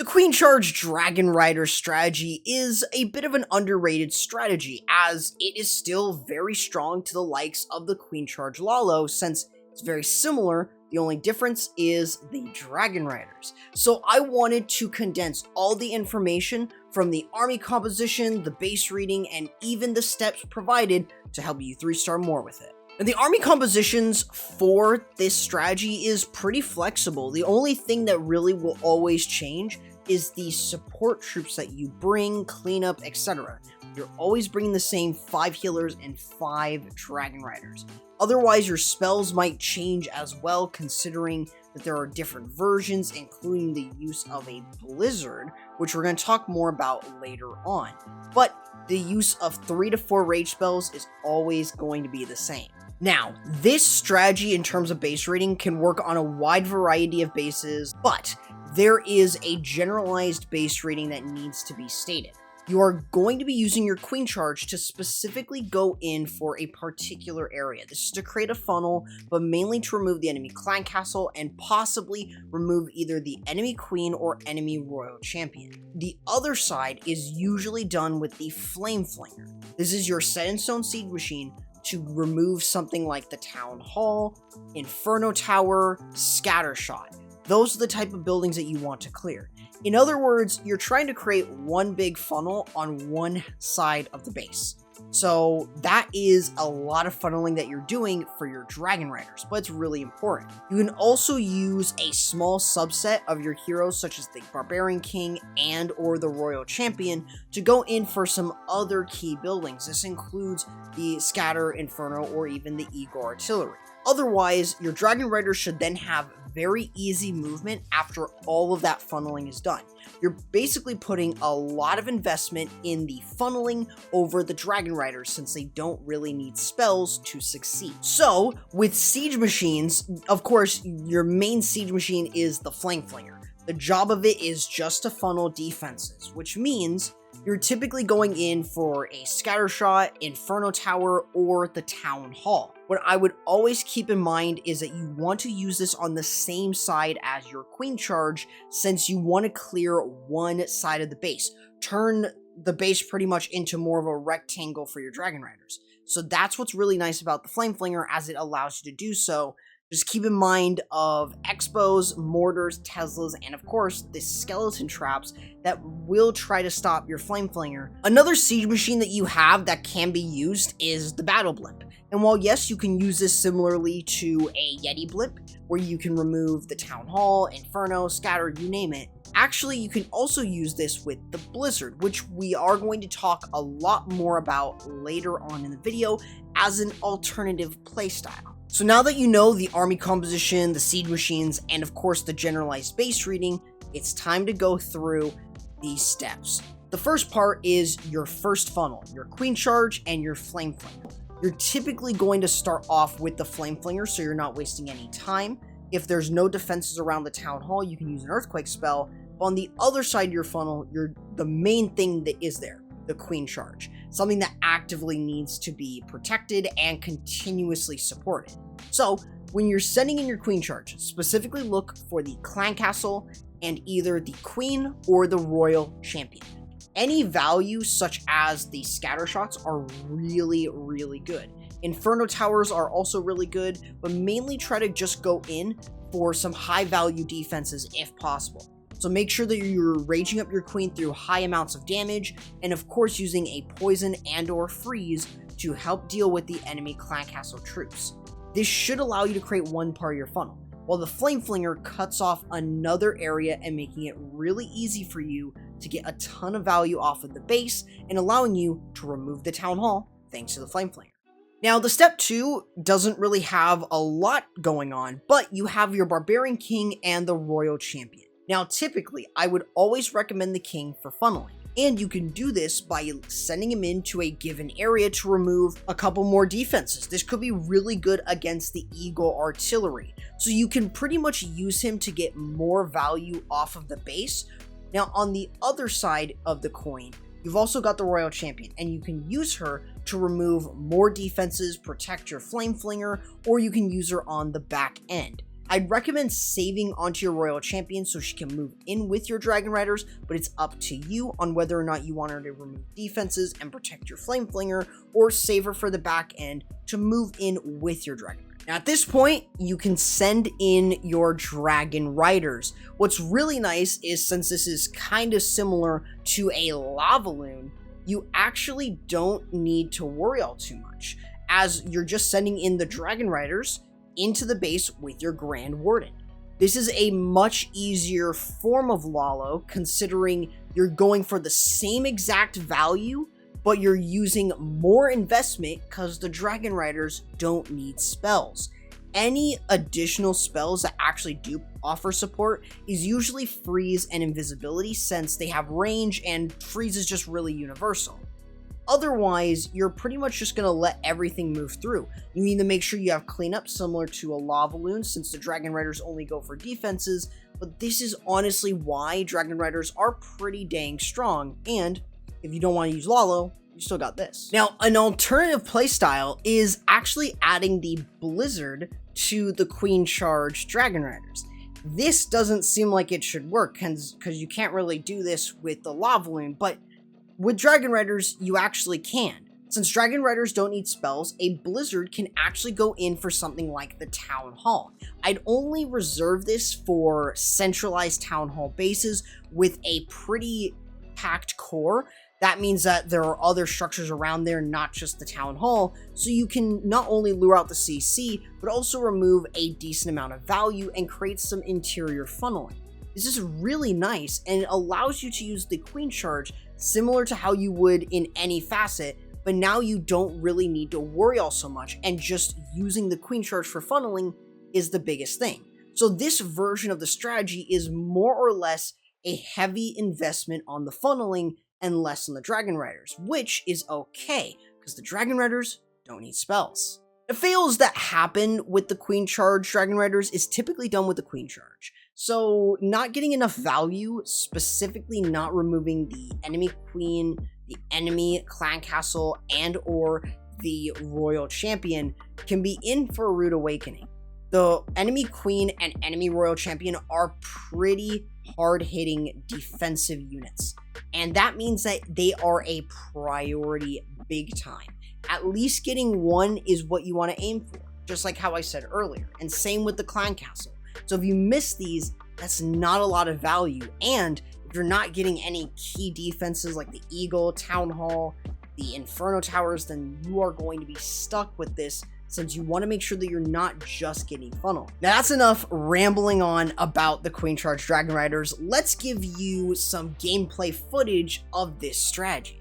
The Queen Charge Dragon Rider strategy is a bit of an underrated strategy, as it is still very strong to the likes of the Queen Charge Lalo, since it's very similar. The only difference is the Dragon Riders. So I wanted to condense all the information from the army composition, the base reading, and even the steps provided to help you 3-star more with it. And the army compositions for this strategy is pretty flexible. The only thing that really will always change is the support troops that you bring, cleanup, etc. You're always bringing the same 5 healers and 5 Dragon Riders. Otherwise, your spells might change as well, considering that there are different versions, including the use of a Blizzard, which we're going to talk more about later on. But the use of 3 to 4 rage spells is always going to be the same. Now, this strategy in terms of base rating can work on a wide variety of bases, but there is a generalized base rating that needs to be stated. You are going to be using your Queen Charge to specifically go in for a particular area. This is to create a funnel, but mainly to remove the enemy clan castle and possibly remove either the enemy queen or enemy royal champion. The other side is usually done with the Flame Flinger. This is your set in stone siege machine to remove something like the Town Hall, Inferno Tower, Scattershot. Those are the type of buildings that you want to clear. In other words, you're trying to create one big funnel on one side of the base. So that is a lot of funneling that you're doing for your Dragon Riders, but it's really important. You can also use a small subset of your heroes, such as the Barbarian King and or the Royal Champion, to go in for some other key buildings. This includes the Scatter, Inferno, or even the Eagle Artillery. Otherwise, your Dragon Riders should then have very easy movement after all of that funneling is done. You're basically putting a lot of investment in the funneling over the Dragon Riders, since they don't really need spells to succeed. So, with siege machines, of course, your main siege machine is the Flame Flinger. The job of it is just to funnel defenses, which means you're typically going in for a Scattershot, Inferno Tower, or the Town Hall. What I would always keep in mind is that you want to use this on the same side as your Queen Charge, since you want to clear one side of the base. Turn the base pretty much into more of a rectangle for your Dragon Riders. So that's what's really nice about the Flame Flinger, as it allows you to do so. Just keep in mind of Expos, Mortars, Teslas, and of course, the Skeleton Traps that will try to stop your Flame Flinger. Another siege machine that you have that can be used is the Battle Blimp. And while yes, you can use this similarly to a Yeti Blimp, where you can remove the Town Hall, Inferno, Scatter, you name it, actually you can also use this with the Blizzard, which we are going to talk a lot more about later on in the video as an alternative playstyle. So now that you know the army composition, the siege machines, and of course the generalized base reading, it's time to go through these steps. The first part is your first funnel, your Queen Charge and your Flame Flinger. You're typically going to start off with the Flame Flinger, so you're not wasting any time. If there's no defenses around the Town Hall, you can use an Earthquake spell. But on the other side of your funnel, the main thing that is there, the Queen Charge. Something that actively needs to be protected and continuously supported. So, when you're sending in your Queen Charge, specifically look for the Clan Castle and either the Queen or the Royal Champion. Any value such as the Scatter Shots are really, really good. Inferno Towers are also really good, but mainly try to just go in for some high value defenses if possible. So make sure that you're raging up your queen through high amounts of damage, and of course using a poison and or freeze to help deal with the enemy clan castle troops. This should allow you to create one part of your funnel, while the Flame Flinger cuts off another area and making it really easy for you to get a ton of value off of the base and allowing you to remove the Town Hall thanks to the Flame Flinger. Now, the step 2 doesn't really have a lot going on, but you have your Barbarian King and the Royal Champion. Now, typically, I would always recommend the King for funneling, and you can do this by sending him into a given area to remove a couple more defenses. This could be really good against the Eagle Artillery, so you can pretty much use him to get more value off of the base. Now, on the other side of the coin, you've also got the Royal Champion, and you can use her to remove more defenses, protect your Flame Flinger, or you can use her on the back end. I'd recommend saving onto your Royal Champion so she can move in with your Dragon Riders, but it's up to you on whether or not you want her to remove defenses and protect your Flame Flinger, or save her for the back end to move in with your Dragon Riders. Now at this point, you can send in your Dragon Riders. What's really nice is, since this is kind of similar to a Lavaloon, you actually don't need to worry all too much, as you're just sending in the Dragon Riders into the base with your Grand Warden. This is a much easier form of Lalo, considering you're going for the same exact value, but you're using more investment because the Dragon Riders don't need spells. Any additional spells that actually do offer support is usually freeze and invisibility, since they have range and freeze is just really universal. Otherwise, you're pretty much just going to let everything move through. You need to make sure you have cleanup similar to a Lavaloon, since the Dragon Riders only go for defenses, but this is honestly why Dragon Riders are pretty dang strong, and if you don't want to use Lalo, you still got this. Now, an alternative playstyle is actually adding the Blizzard to the Queen Charge Dragon Riders. This doesn't seem like it should work, because you can't really do this with the Lavaloon, but with Dragon Riders, you actually can. Since Dragon Riders don't need spells, a Blizzard can actually go in for something like the Town Hall. I'd only reserve this for centralized Town Hall bases with a pretty packed core. That means that there are other structures around there, not just the Town Hall, so you can not only lure out the CC, but also remove a decent amount of value and create some interior funneling. This is really nice, and it allows you to use the Queen Charge similar to how you would in any facet, but now you don't really need to worry all so much, and just using the Queen Charge for funneling is the biggest thing. So this version of the strategy is more or less a heavy investment on the funneling and less on the Dragon Riders, which is okay, because the Dragon Riders don't need spells. The fails that happen with the Queen Charge Dragon Riders is typically done with the Queen Charge. So not getting enough value, specifically not removing the enemy queen, the enemy clan castle, and or the royal champion, can be in for a rude awakening. The enemy queen and enemy royal champion are pretty hard-hitting defensive units, and that means that they are a priority big time. At least getting one is what you want to aim for, just like how I said earlier, and same with the clan castle. So if you miss these, that's not a lot of value, and if you're not getting any key defenses like the Eagle, Town Hall, the Inferno Towers, then you are going to be stuck with this, since you want to make sure that you're not just getting funneled. Now that's enough rambling on about the Queen Charge Dragon Riders. Let's give you some gameplay footage of this strategy.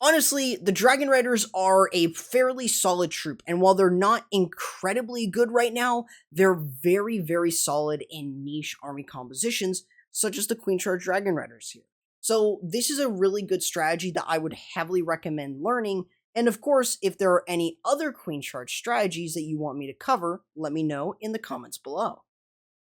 Honestly, the Dragon Riders are a fairly solid troop, and while they're not incredibly good right now, they're very, very solid in niche army compositions, such as the Queen Charge Dragon Riders here. So this is a really good strategy that I would heavily recommend learning, and of course, if there are any other Queen Charge strategies that you want me to cover, let me know in the comments below.